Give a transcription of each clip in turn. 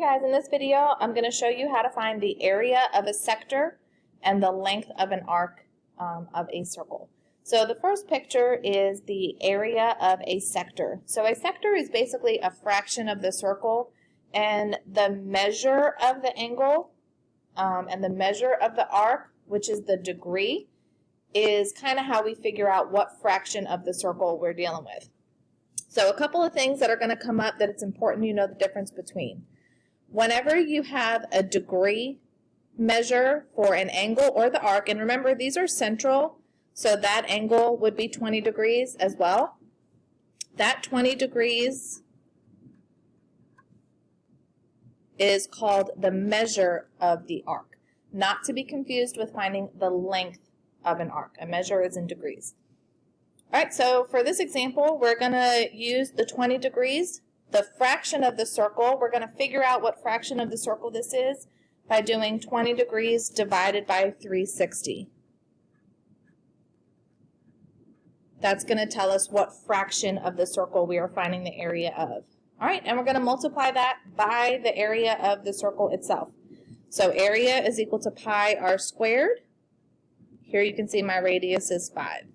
guys, in this video I'm going to show you how to find the area of a sector and the length of an arc of a circle. So the first picture is the area of a sector. So a sector is basically a fraction of the circle, and the measure of the angle and the measure of the arc, which is the degree, is kind of how we figure out what fraction of the circle we're dealing with. So a couple of things that are going to come up that it's important you know the difference between. Whenever you have a degree measure for an angle or the arc, and remember these are central, so that angle would be 20 degrees as well. That 20 degrees is called the measure of the arc, not to be confused with finding the length of an arc. A measure is in degrees. All right, so for this example, we're going to use the 20 degrees, the fraction of the circle. We're going to figure out what fraction of the circle this is by doing 20 degrees divided by 360. That's going to tell us what fraction of the circle we are finding the area of. All right, and we're going to multiply that by the area of the circle itself. So area is equal to pi r squared. Here you can see my radius is 5.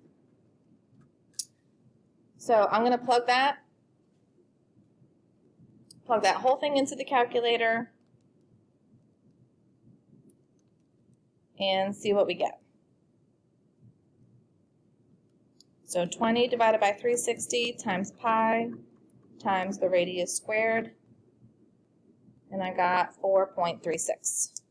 So I'm going to plug that whole thing into the calculator and see what we get. So 20 divided by 360 times pi times the radius squared, and I got 4.36.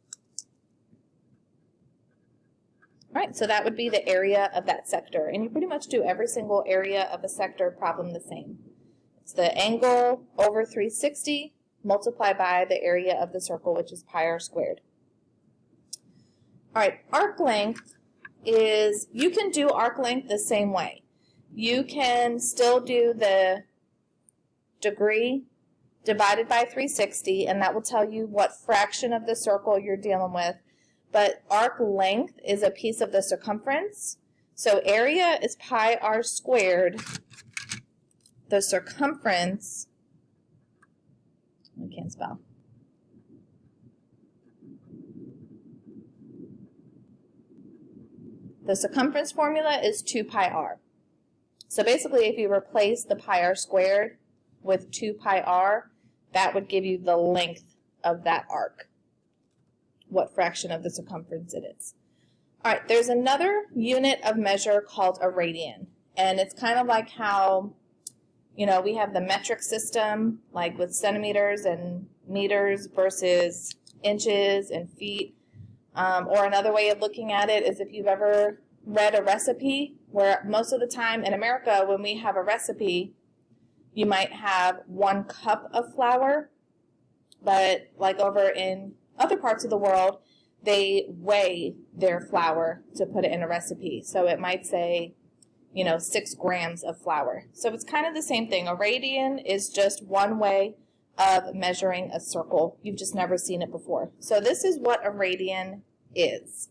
All right, so that would be the area of that sector, and you pretty much do every single area of a sector problem the same. It's the angle over 360 multiplied by the area of the circle, which is pi r squared. All right, arc length is, you can do arc length the same way. You can still do the degree divided by 360, and that will tell you what fraction of the circle you're dealing with. But arc length is a piece of the circumference. So area is pi r squared. The circumference, I can't spell. The circumference formula is 2 pi r. So basically if you replace the pi r squared with 2 pi r, that would give you the length of that arc, what fraction of the circumference it is. All right, there's another unit of measure called a radian, and it's kind of like how, you know, we have the metric system, like with centimeters and meters versus inches and feet. Or another way of looking at it is if you've ever read a recipe, where most of the time in America when we have a recipe, you might have 1 cup of flour, but like over in other parts of the world, they weigh their flour to put it in a recipe. So it might say, you know, 6 grams of flour. So it's kind of the same thing. A radian is just one way of measuring a circle. You've just never seen it before. So this is what a radian is.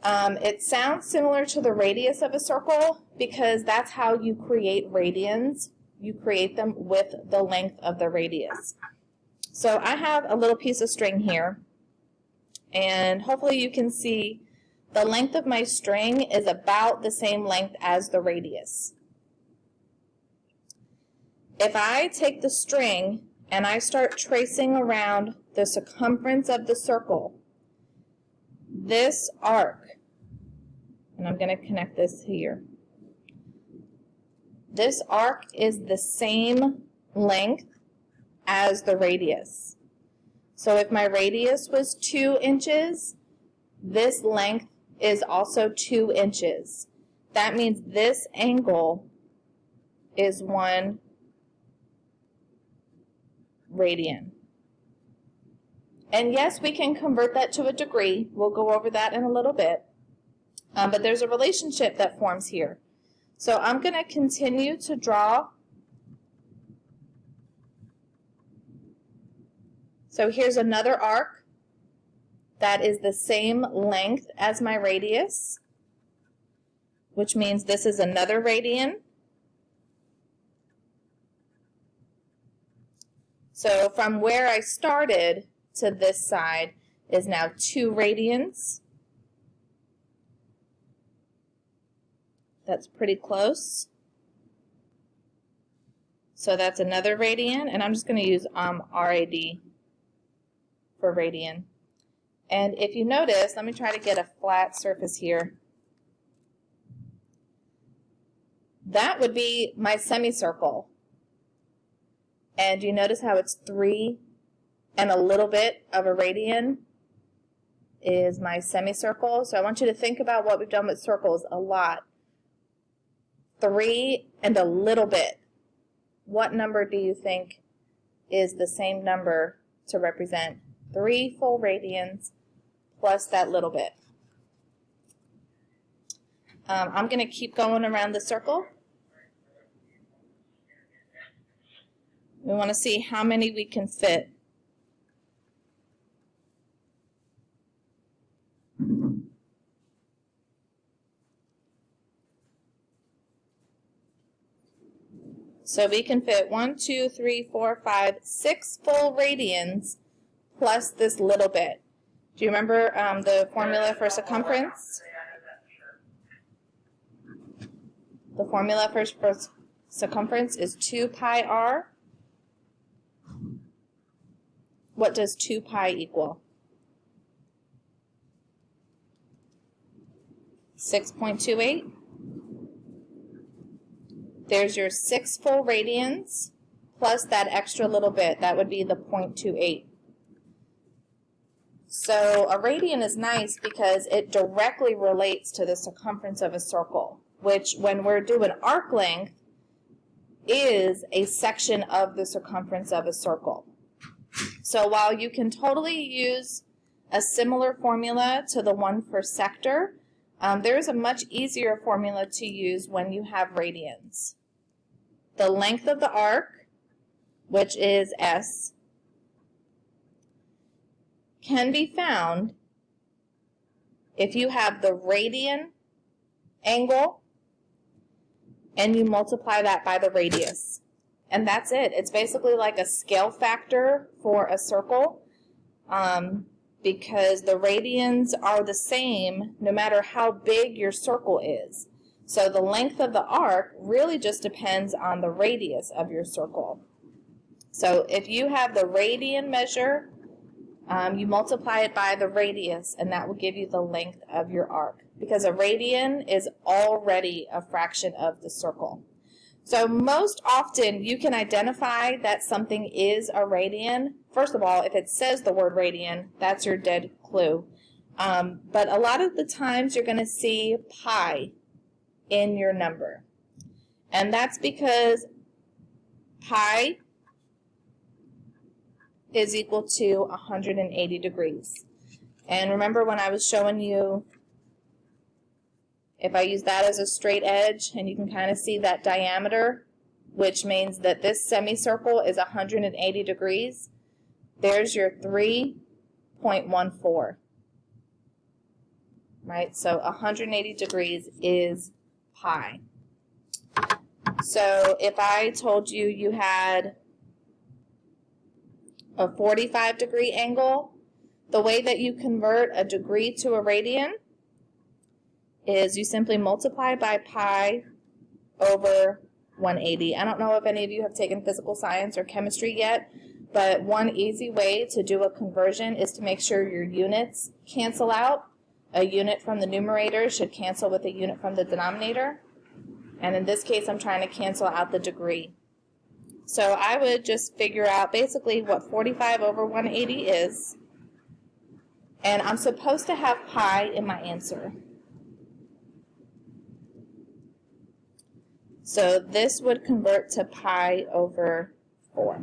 It sounds similar to the radius of a circle because that's how you create radians. You create them with the length of the radius. So I have a little piece of string here, and hopefully you can see the length of my string is about the same length as the radius. If I take the string and I start tracing around the circumference of the circle, this arc, and I'm going to connect this here, this arc is the same length as the radius. So if my radius was 2 inches, this length is also 2 inches. That means this angle is 1 radian. And yes, we can convert that to a degree. We'll go over that in a little bit. But there's a relationship that forms here. So I'm going to continue to draw. So here's another arc that is the same length as my radius, which means this is another radian. So from where I started to this side is now 2 radians. That's pretty close. So that's another radian, and I'm just going to use RAD for radian. And if you notice, let me try to get a flat surface here. That would be my semicircle. And you notice how it's 3 and a little bit of a radian is my semicircle. So I want you to think about what we've done with circles a lot. 3 and a little bit. What number do you think is the same number to represent 3 full radians plus that little bit? I'm going to keep going around the circle. We want to see how many we can fit. So we can fit 1, 2, 3, 4, 5, 6 full radians plus this little bit. Do you remember the formula for circumference? The formula for circumference is 2 pi r. What does 2 pi equal? 6.28. There's your 6 full radians plus that extra little bit. That would be the 0.28. So a radian is nice because it directly relates to the circumference of a circle, which when we're doing arc length is a section of the circumference of a circle. So while you can totally use a similar formula to the one for sector, there is a much easier formula to use when you have radians. The length of the arc, which is S, can be found if you have the radian angle and you multiply that by the radius. And that's it. It's basically like a scale factor for a circle because the radians are the same no matter how big your circle is. So the length of the arc really just depends on the radius of your circle. So if you have the radian measure, you multiply it by the radius, and that will give you the length of your arc, because a radian is already a fraction of the circle. So most often you can identify that something is a radian. First of all, if it says the word radian, that's your dead clue. But a lot of the times you're going to see pi in your number. And that's because pi is equal to 180 degrees. And remember when I was showing you, if I use that as a straight edge, and you can kind of see that diameter, which means that this semicircle is 180 degrees, there's your 3.14. Right? So 180 degrees is pi. So if I told you you had a 45-degree angle, the way that you convert a degree to a radian is you simply multiply by pi over 180. I don't know if any of you have taken physical science or chemistry yet, but one easy way to do a conversion is to make sure your units cancel out. A unit from the numerator should cancel with a unit from the denominator. And in this case, I'm trying to cancel out the degree. So I would just figure out basically what 45 over 180 is. And I'm supposed to have pi in my answer. So this would convert to pi over 4.